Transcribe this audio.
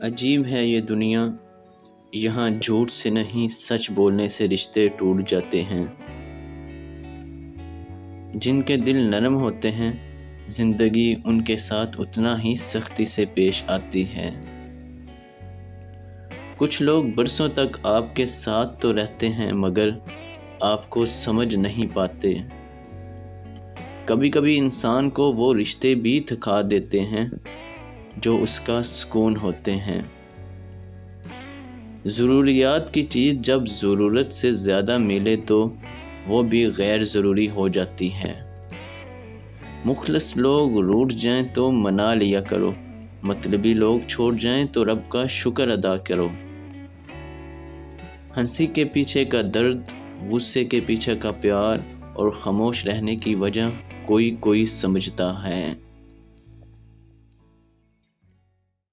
عجیب ہے یہ دنیا، یہاں جھوٹ سے نہیں سچ بولنے سے رشتے ٹوٹ جاتے ہیں۔ جن کے دل نرم ہوتے ہیں زندگی ان کے ساتھ اتنا ہی سختی سے پیش آتی ہے۔ کچھ لوگ برسوں تک آپ کے ساتھ تو رہتے ہیں مگر آپ کو سمجھ نہیں پاتے۔ کبھی کبھی انسان کو وہ رشتے بھی تھکا دیتے ہیں جو اس کا سکون ہوتے ہیں۔ ضروریات کی چیز جب ضرورت سے زیادہ ملے تو وہ بھی غیر ضروری ہو جاتی ہے۔ مخلص لوگ روٹھ جائیں تو منا لیا کرو، مطلبی لوگ چھوڑ جائیں تو رب کا شکر ادا کرو۔ ہنسی کے پیچھے کا درد، غصے کے پیچھے کا پیار اور خاموش رہنے کی وجہ کوئی سمجھتا ہے۔